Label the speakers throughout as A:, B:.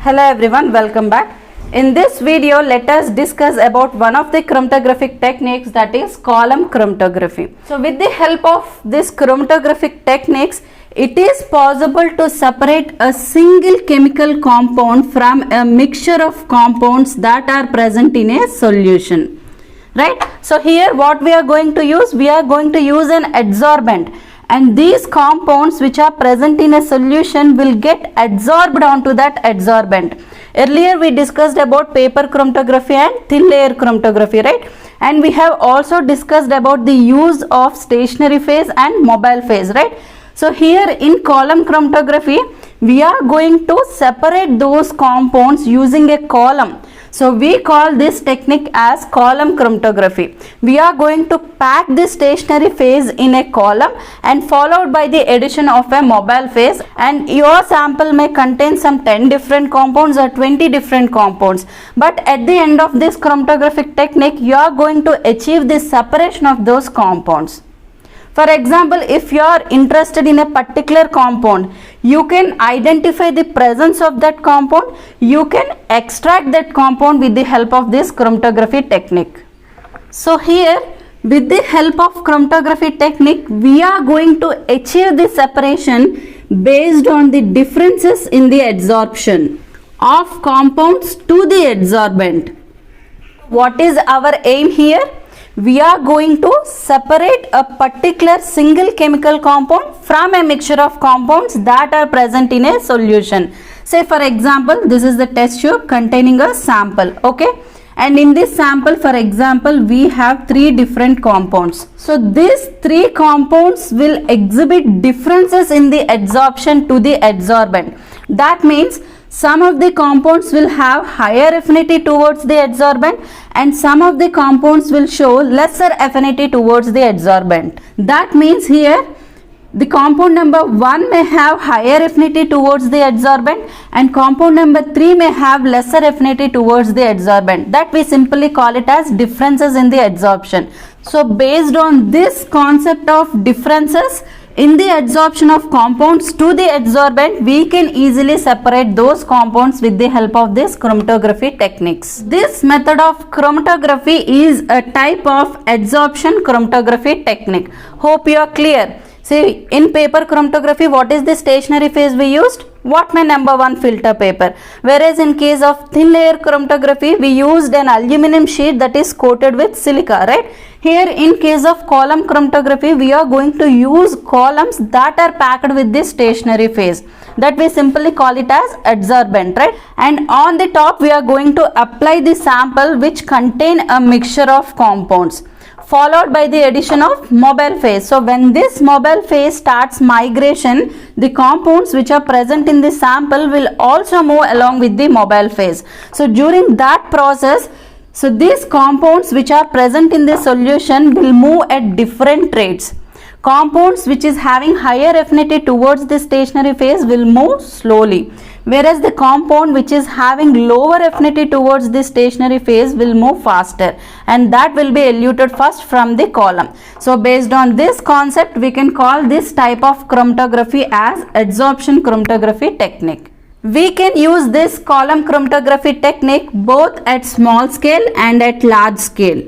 A: Hello everyone, welcome back. In this video, let us discuss about one of the chromatographic techniques, that is column chromatography. So with the help of this chromatographic techniques, it is possible to separate a single chemical compound from a mixture of compounds that are present in a solution. Right? So here what we are going to use? We are going to use an adsorbent. And these compounds which are present in a solution will get adsorbed onto that adsorbent. Earlier we discussed about paper chromatography and thin layer chromatography, right? And we have also discussed about the use of stationary phase and mobile phase, right? So here in column chromatography, we are going to separate those compounds using a column. So we call this technique as column chromatography. We are going to pack the stationary phase in a column and followed by the addition of a mobile phase, and your sample may contain some 10 different compounds or 20 different compounds. But at the end of this chromatographic technique, you are going to achieve the separation of those compounds. For example, if you are interested in a particular compound, you can identify the presence of that compound. You can extract that compound with the help of this chromatography technique. So here, with the help of chromatography technique, we are going to achieve the separation based on the differences in the adsorption of compounds to the adsorbent. What is our aim here? We are going to separate a particular single chemical compound from a mixture of compounds that are present in a solution. Say for example, this is the test tube containing a sample, okay? And in this sample, for example, we have 3 different compounds. So these 3 compounds will exhibit differences in the adsorption to the adsorbent. That means some of the compounds will have higher affinity towards the adsorbent and some of the compounds will show lesser affinity towards the adsorbent. That means here the compound number 1 may have higher affinity towards the adsorbent and compound number 3 may have lesser affinity towards the adsorbent. That we simply call it as differences in the adsorption. So based on this concept of differences in the adsorption of compounds to the adsorbent, we can easily separate those compounds with the help of this chromatography techniques. This method of chromatography is a type of adsorption chromatography technique. Hope you are clear. See, in paper chromatography, what is the stationary phase we used? Whatman number 1 filter paper. Whereas in case of thin layer chromatography, we used an aluminum sheet that is coated with silica, right? Here in case of column chromatography, we are going to use columns that are packed with this stationary phase. That we simply call it as adsorbent, right? And on the top, we are going to apply the sample which contain a mixture of compounds, followed by the addition of mobile phase. So when this mobile phase starts migration, the compounds which are present in the sample will also move along with the mobile phase. So during that process, so these compounds which are present in the solution will move at different rates. Compounds which is having higher affinity towards the stationary phase will move slowly, whereas the compound which is having lower affinity towards the stationary phase will move faster, and that will be eluted first from the column. So based on this concept, we can call this type of chromatography as adsorption chromatography technique. We can use this column chromatography technique both at small scale and at large scale.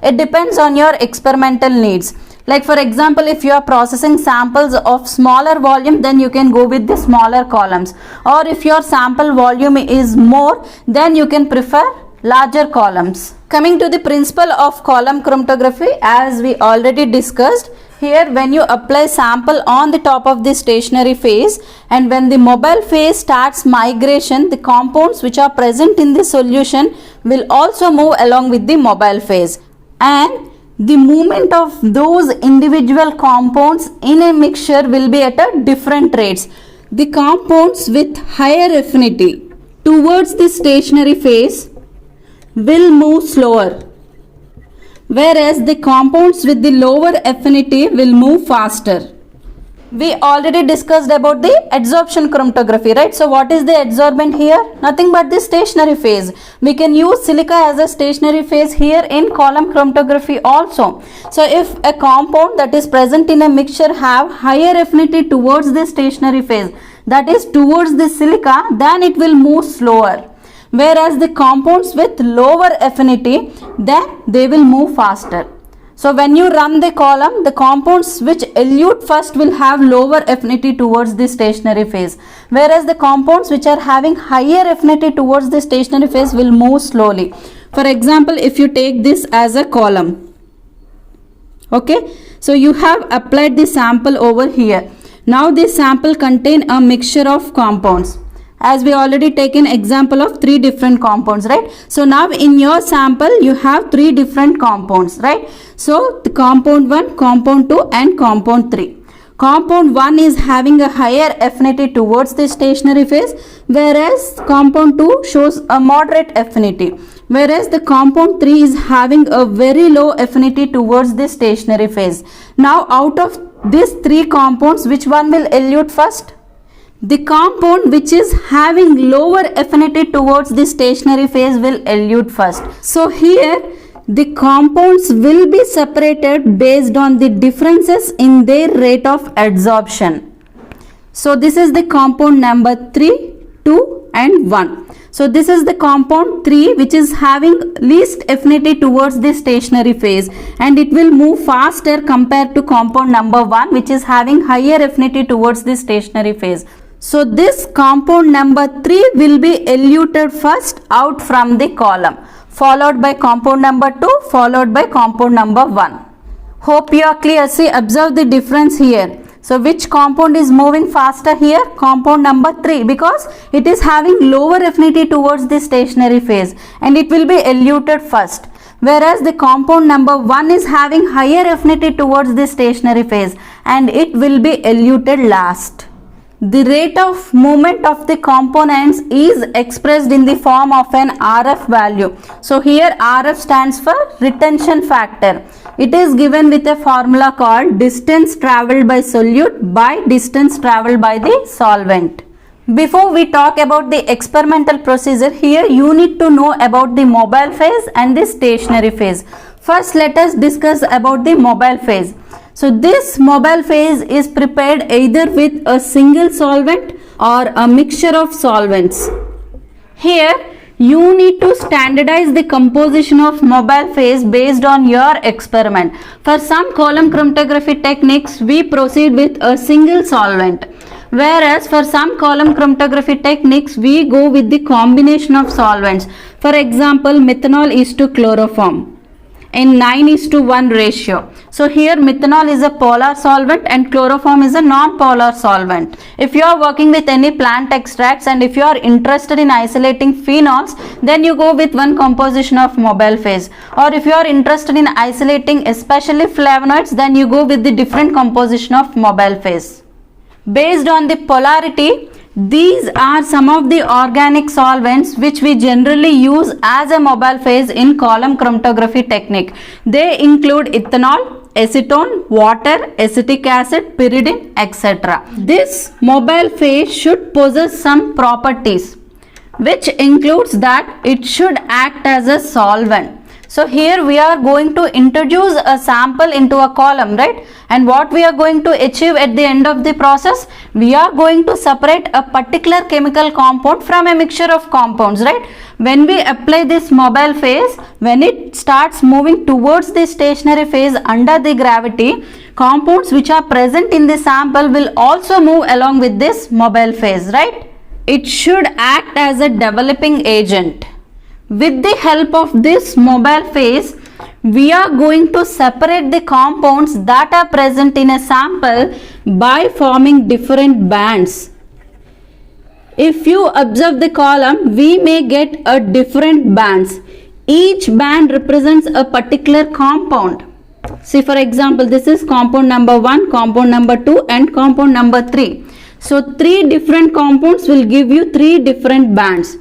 A: It depends on your experimental needs. Like for example, if you are processing samples of smaller volume, then you can go with the smaller columns. Or if your sample volume is more, then you can prefer larger columns. Coming to the principle of column chromatography, as we already discussed, here when you apply sample on the top of the stationary phase and when the mobile phase starts migration, the compounds which are present in the solution will also move along with the mobile phase. And the movement of those individual compounds in a mixture will be at a different rates. The compounds with higher affinity towards the stationary phase will move slower, whereas the compounds with the lower affinity will move faster. We already discussed about the adsorption chromatography, right? So what is the adsorbent here? Nothing but the stationary phase. We can use silica as a stationary phase here in column chromatography also. So if a compound that is present in a mixture have higher affinity towards the stationary phase, that is towards the silica, then it will move slower. Whereas the compounds with lower affinity, then they will move faster. So when you run the column, the compounds which elute first will have lower affinity towards the stationary phase, whereas the compounds which are having higher affinity towards the stationary phase will move slowly. For example, if you take this as a column, okay, so you have applied the sample over here. Now this sample contain a mixture of compounds, as we already taken example of 3 different compounds, right? So now in your sample you have 3 different compounds, right? So the compound 1, compound 2 and compound 3. Compound 1 is having a higher affinity towards the stationary phase, whereas compound 2 shows a moderate affinity, whereas the compound 3 is having a very low affinity towards the stationary phase. Now out of these 3 compounds, which one will elute first? The compound which is having lower affinity towards the stationary phase will elute first. So here the compounds will be separated based on the differences in their rate of adsorption. So this is the compound number 3, 2 and 1. So this is the compound 3 which is having least affinity towards the stationary phase, and it will move faster compared to compound number 1 which is having higher affinity towards the stationary phase. So this compound number 3 will be eluted first out from the column, followed by compound number 2, followed by compound number 1. Hope you are clear. See, observe the difference here. So which compound is moving faster here? Compound number 3, because it is having lower affinity towards the stationary phase and it will be eluted first. Whereas the compound number 1 is having higher affinity towards the stationary phase and it will be eluted last. The rate of movement of the components is expressed in the form of an RF value. So here RF stands for retention factor. It is given with a formula called distance travelled by solute by distance travelled by the solvent. Before we talk about the experimental procedure, here you need to know about the mobile phase and the stationary phase. First, let us discuss about the mobile phase. So this mobile phase is prepared either with a single solvent or a mixture of solvents. Here you need to standardize the composition of mobile phase based on your experiment. For some column chromatography techniques, we proceed with a single solvent, whereas for some column chromatography techniques, we go with the combination of solvents. For example, methanol is to chloroform in 9:1 ratio. So here methanol is a polar solvent and chloroform is a non-polar solvent. If you are working with any plant extracts and if you are interested in isolating phenols, then you go with one composition of mobile phase. Or if you are interested in isolating especially flavonoids, then you go with the different composition of mobile phase. Based on the polarity, these are some of the organic solvents which we generally use as a mobile phase in column chromatography technique. They include ethanol, acetone, water, acetic acid, pyridine, etc. This mobile phase should possess some properties, which includes that it should act as a solvent. So here we are going to introduce a sample into a column, right? And what we are going to achieve at the end of the process? We are going to separate a particular chemical compound from a mixture of compounds, right? When we apply this mobile phase, when it starts moving towards the stationary phase under the gravity, compounds which are present in the sample will also move along with this mobile phase, right? It should act as a developing agent. With the help of this mobile phase, we are going to separate the compounds that are present in a sample by forming different bands. If you observe the column, we may get a different bands. Each band represents a particular compound. See, for example, this is compound number 1, compound number 2 and compound number 3. So 3 different compounds will give you 3 different bands.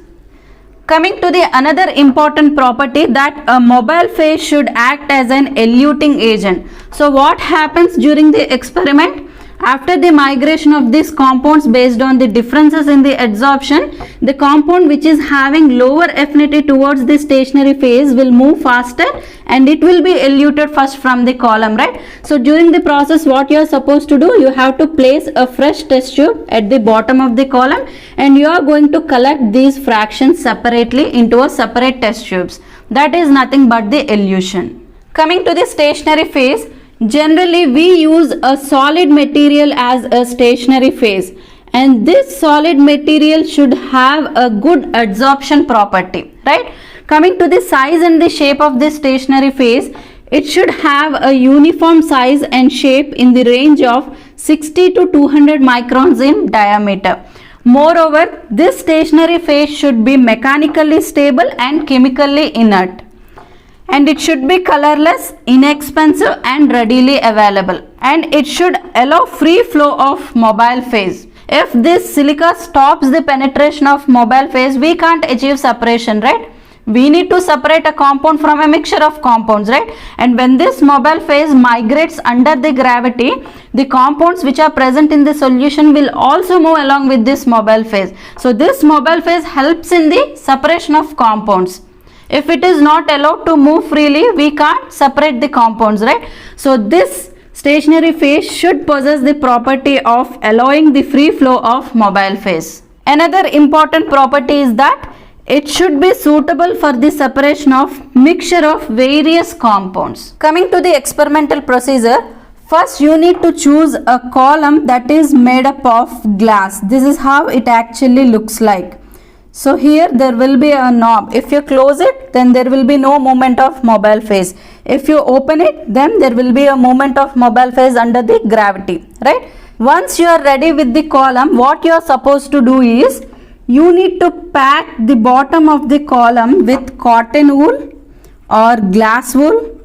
A: Coming to the another important property, that a mobile phase should act as an eluting agent. So what happens during the experiment? After the migration of these compounds based on the differences in the adsorption, the compound which is having lower affinity towards the stationary phase will move faster and it will be eluted first from the column, right? So during the process, what you are supposed to do, you have to place a fresh test tube at the bottom of the column and you are going to collect these fractions separately into a separate test tubes. That is nothing but the elution. Coming to the stationary phase, generally we use a solid material as a stationary phase, and this solid material should have a good adsorption property, right? Coming to the size and the shape of this stationary phase, it should have a uniform size and shape in the range of 60 to 200 microns in diameter. Moreover, this stationary phase should be mechanically stable and chemically inert. And it should be colorless, inexpensive and readily available, and it should allow free flow of mobile phase. If this silica stops the penetration of mobile phase, we can't achieve separation, right? We need to separate a compound from a mixture of compounds, right? And when this mobile phase migrates under the gravity, the compounds which are present in the solution will also move along with this mobile phase. So this mobile phase helps in the separation of compounds. If it is not allowed to move freely, we can't separate the compounds, right? So this stationary phase should possess the property of allowing the free flow of mobile phase. Another important property is that it should be suitable for the separation of mixture of various compounds. Coming to the experimental procedure, first you need to choose a column that is made up of glass. This is how it actually looks like. So here there will be a knob. If you close it, then there will be no movement of mobile phase. If you open it, then there will be a movement of mobile phase under the gravity, right? Once you are ready with the column, what you are supposed to do is, you need to pack the bottom of the column with cotton wool or glass wool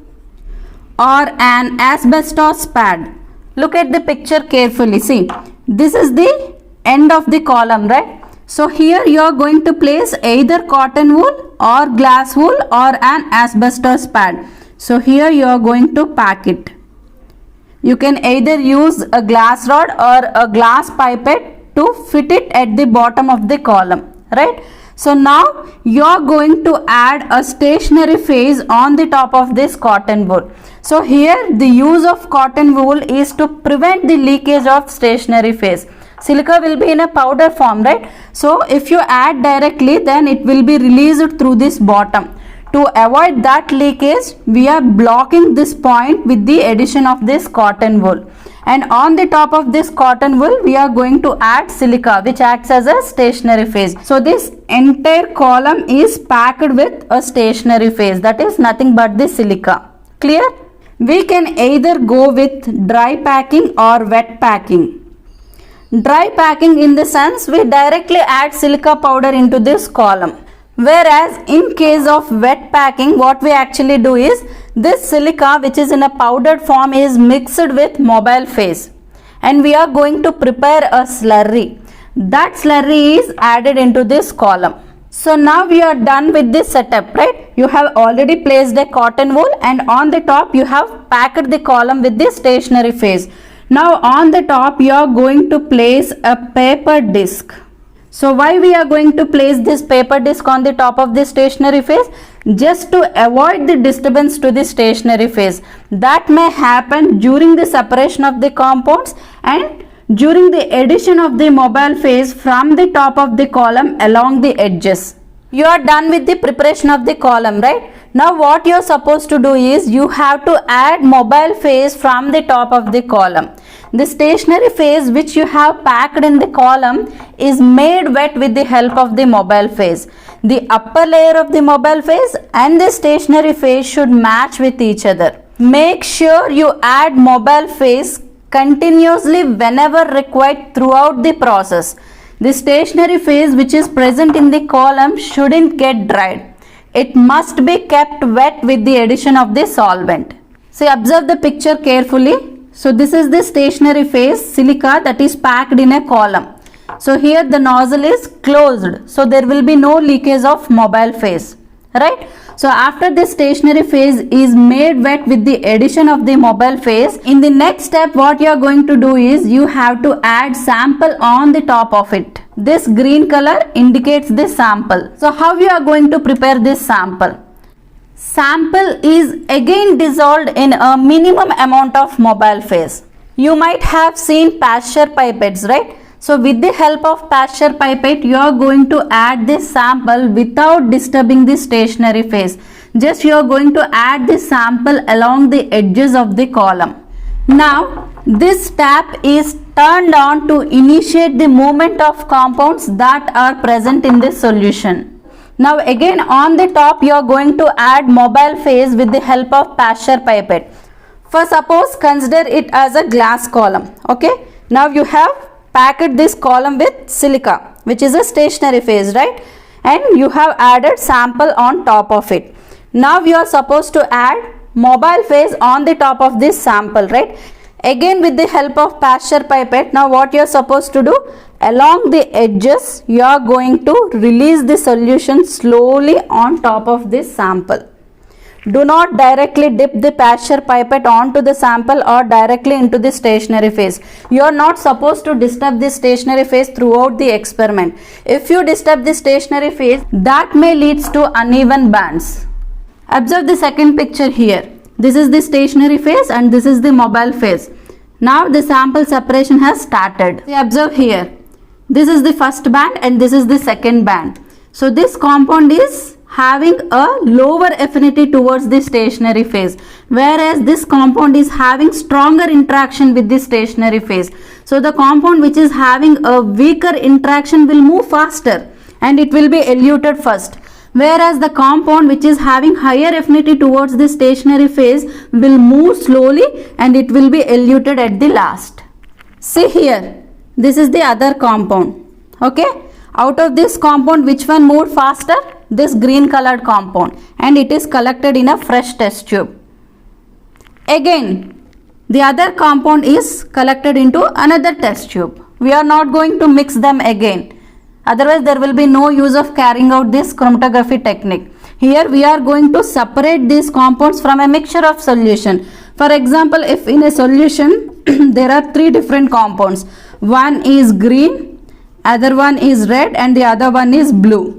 A: or an asbestos pad. Look at the picture carefully. See, this is the end of the column, right? So here you are going to place either cotton wool or glass wool or an asbestos pad. So here you are going to pack it. You can either use a glass rod or a glass pipette to fit it at the bottom of the column, right? So now you are going to add a stationary phase on the top of this cotton wool. So here the use of cotton wool is to prevent the leakage of stationary phase. Silica will be in a powder form, right? So if you add directly, then it will be released through this bottom. To avoid that leakage, we are blocking this point with the addition of this cotton wool. And on the top of this cotton wool, we are going to add silica, which acts as a stationary phase. So this entire column is packed with a stationary phase, that is nothing but the silica. Clear? We can either go with dry packing or wet packing. Dry packing in the sense we directly add silica powder into this column. Whereas in case of wet packing, what we actually do is, this silica which is in a powdered form is mixed with mobile phase and we are going to prepare a slurry. That slurry is added into this column. So now we are done with this setup, right? You have already placed a cotton wool and on the top you have packed the column with this stationary phase. Now on the top you are going to place a paper disc. So why we are going to place this paper disc on the top of this stationary phase? Just to avoid the disturbance to the stationary phase. That may happen during the separation of the compounds and during the addition of the mobile phase from the top of the column along the edges. You are done with the preparation of the column, right? Now what you are supposed to do is, you have to add mobile phase from the top of the column. The stationary phase which you have packed in the column is made wet with the help of the mobile phase. The upper layer of the mobile phase and the stationary phase should match with each other. Make sure you add mobile phase continuously whenever required throughout the process. The stationary phase which is present in the column shouldn't get dried. It must be kept wet with the addition of the solvent. See, observe the picture carefully. So this is the stationary phase, silica, that is packed in a column. So here the nozzle is closed, so there will be no leakage of mobile phase, right? So after this stationary phase is made wet with the addition of the mobile phase, in the next step what you are going to do is you have to add sample on the top of it. This green color indicates the sample. So how you are going to prepare this sample? Sample is again dissolved in a minimum amount of mobile phase. You might have seen Pasteur pipettes, right? So with the help of Pasteur pipette, you are going to add this sample without disturbing the stationary phase. Just you are going to add the sample along the edges of the column. Now this tap is turned on to initiate the movement of compounds that are present in this solution. Now again on the top you are going to add mobile phase with the help of Pasteur pipette. For suppose consider it as a glass column. Okay. Now you have packed this column with silica, which is a stationary phase, right? And you have added sample on top of it. Now you are supposed to add mobile phase on the top of this sample, right? Again with the help of Pasteur pipette, now what you are supposed to do? Along the edges, you are going to release the solution slowly on top of this sample. Do not directly dip the Pasteur pipette onto the sample or directly into the stationary phase. You are not supposed to disturb the stationary phase throughout the experiment. If you disturb the stationary phase, that may lead to uneven bands. Observe the second picture here. This is the stationary phase and this is the mobile phase. Now the sample separation has started. Observe here. This is the first band and this is the second band. So this compound is having a lower affinity towards the stationary phase, whereas this compound is having stronger interaction with the stationary phase. So the compound which is having a weaker interaction will move faster and it will be eluted first, whereas the compound which is having higher affinity towards the stationary phase will move slowly and it will be eluted at the last. See here, this is the other compound. Okay, out of this compound which one moved faster? This green colored compound, and it is collected in a fresh test tube. Again the other compound is collected into another test tube. We are not going to mix them again, otherwise there will be no use of carrying out this chromatography technique. Here we are going to separate these compounds from a mixture of solution. For example, if in a solution there are three different compounds, one is green, other one is red and the other one is blue.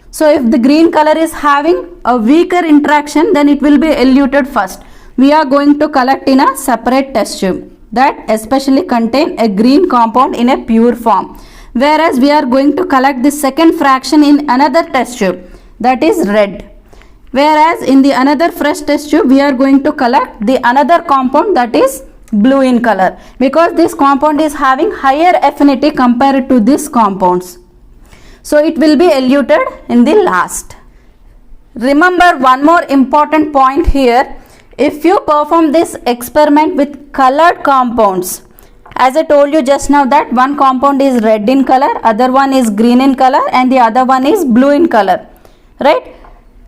A: So if the green color is having a weaker interaction, then it will be eluted first. We are going to collect in a separate test tube that especially contain a green compound in a pure form, whereas we are going to collect the second fraction in another test tube, that is red, whereas in the another fresh test tube we are going to collect the another compound that is blue in color, because this compound is having higher affinity compared to these compounds. So it will be eluted in the last. Remember one more important point here. If you perform this experiment with colored compounds, as I told you just now that one compound is red in color, other one is green in color and the other one is blue in color, right?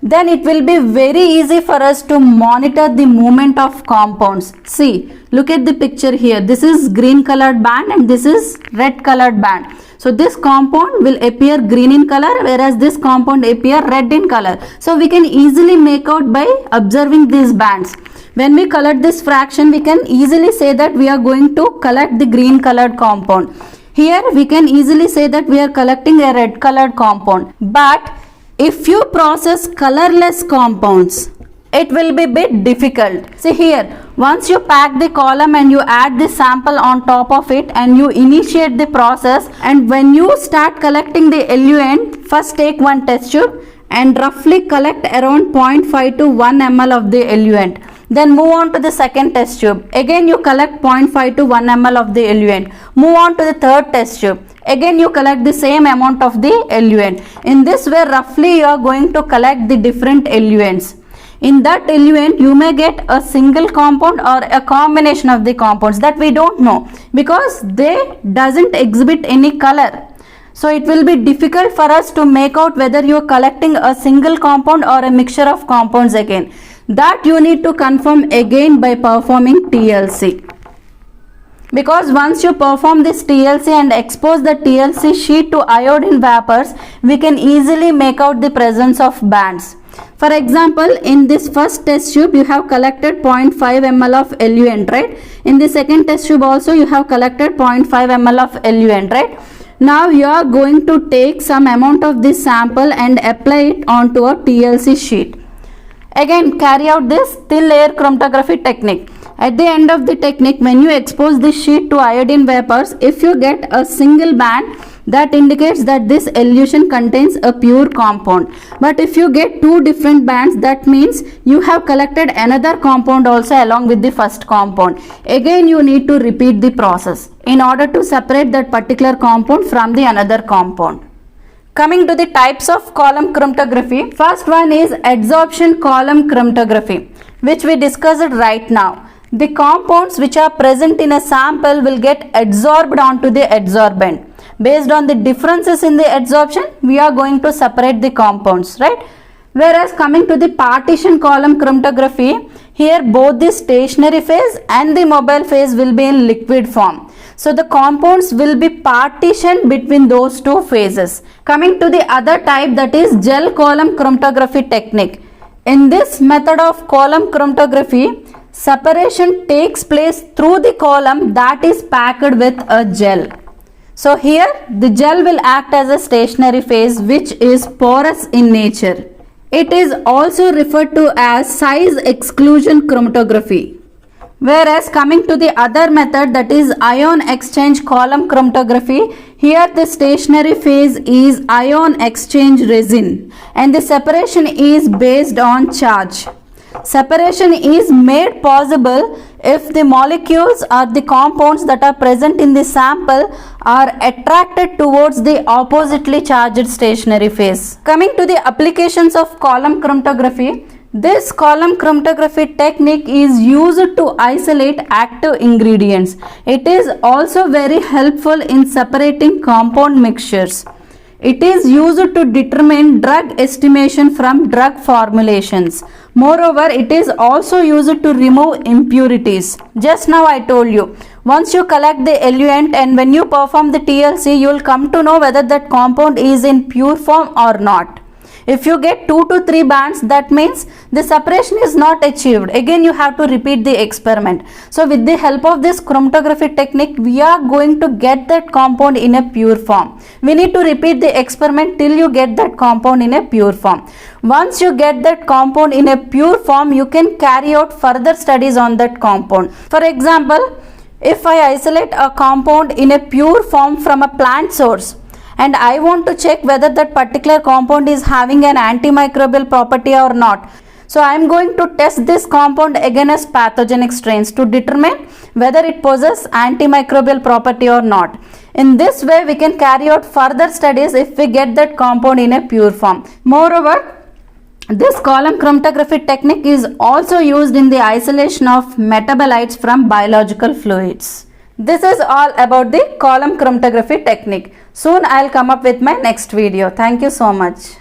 A: Then it will be very easy for us to monitor the movement of compounds. See, look at the picture here. This is green colored band and this is red colored band. So this compound will appear green in color, whereas this compound appear red in color. So we can easily make out by observing these bands. When we collect this fraction, we can easily say that we are going to collect the green colored compound. Here we can easily say that we are collecting a red colored compound. But if you process colorless compounds, it will be a bit difficult. See here, once you pack the column and you add the sample on top of it and you initiate the process, and when you start collecting the eluent, first take one test tube and roughly collect around 0.5 to 1 ml of the eluent. Then move on to the second test tube. Again you collect 0.5 to 1 ml of the eluent. Move on to the third test tube. Again you collect the same amount of the eluent. In this way roughly you are going to collect the different eluents. In that eluent you may get a single compound or a combination of the compounds, that we don't know because they doesn't exhibit any color. So it will be difficult for us to make out whether you are collecting a single compound or a mixture of compounds again. That you need to confirm again by performing TLC. Because once you perform this TLC and expose the TLC sheet to iodine vapors, we can easily make out the presence of bands. For example, in this first test tube, you have collected 0.5 ml of eluent, right? In the second test tube also, you have collected 0.5 ml of eluent, right? Now you are going to take some amount of this sample and apply it onto a TLC sheet. Again, carry out this thin layer chromatography technique. At the end of the technique, when you expose this sheet to iodine vapors, if you get a single band, that indicates that this elution contains a pure compound. But if you get two different bands, that means you have collected another compound also along with the first compound. Again, you need to repeat the process in order to separate that particular compound from the another compound. Coming to the types of column chromatography, first one is adsorption column chromatography, which we discussed right now. The compounds which are present in a sample will get adsorbed onto the adsorbent. Based on the differences in the adsorption, we are going to separate the compounds, right? Whereas coming to the partition column chromatography, here both the stationary phase and the mobile phase will be in liquid form. So the compounds will be partitioned between those two phases. Coming to the other type, that is gel column chromatography technique. In this method of column chromatography, separation takes place through the column that is packed with a gel. So here the gel will act as a stationary phase which is porous in nature. It is also referred to as size exclusion chromatography. Whereas coming to the other method, that is ion exchange column chromatography, here the stationary phase is ion exchange resin and the separation is based on charge. Separation is made possible if the molecules or the compounds that are present in the sample are attracted towards the oppositely charged stationary phase. Coming to the applications of column chromatography, this column chromatography technique is used to isolate active ingredients. It is also very helpful in separating compound mixtures. It is used to determine drug estimation from drug formulations. Moreover, it is also used to remove impurities. Just now I told you, once you collect the eluent and when you perform the TLC, you will come to know whether that compound is in pure form or not. If you get 2 to 3 bands, that means the separation is not achieved. Again, you have to repeat the experiment. So with the help of this chromatography technique, we are going to get that compound in a pure form. We need to repeat the experiment till you get that compound in a pure form. Once you get that compound in a pure form, you can carry out further studies on that compound. For example, if I isolate a compound in a pure form from a plant source, and I want to check whether that particular compound is having an antimicrobial property or not. So I am going to test this compound against pathogenic strains to determine whether it possesses antimicrobial property or not. In this way, we can carry out further studies if we get that compound in a pure form. Moreover, this column chromatography technique is also used in the isolation of metabolites from biological fluids. This is all about the column chromatography technique. Soon I will come up with my next video. Thank you so much.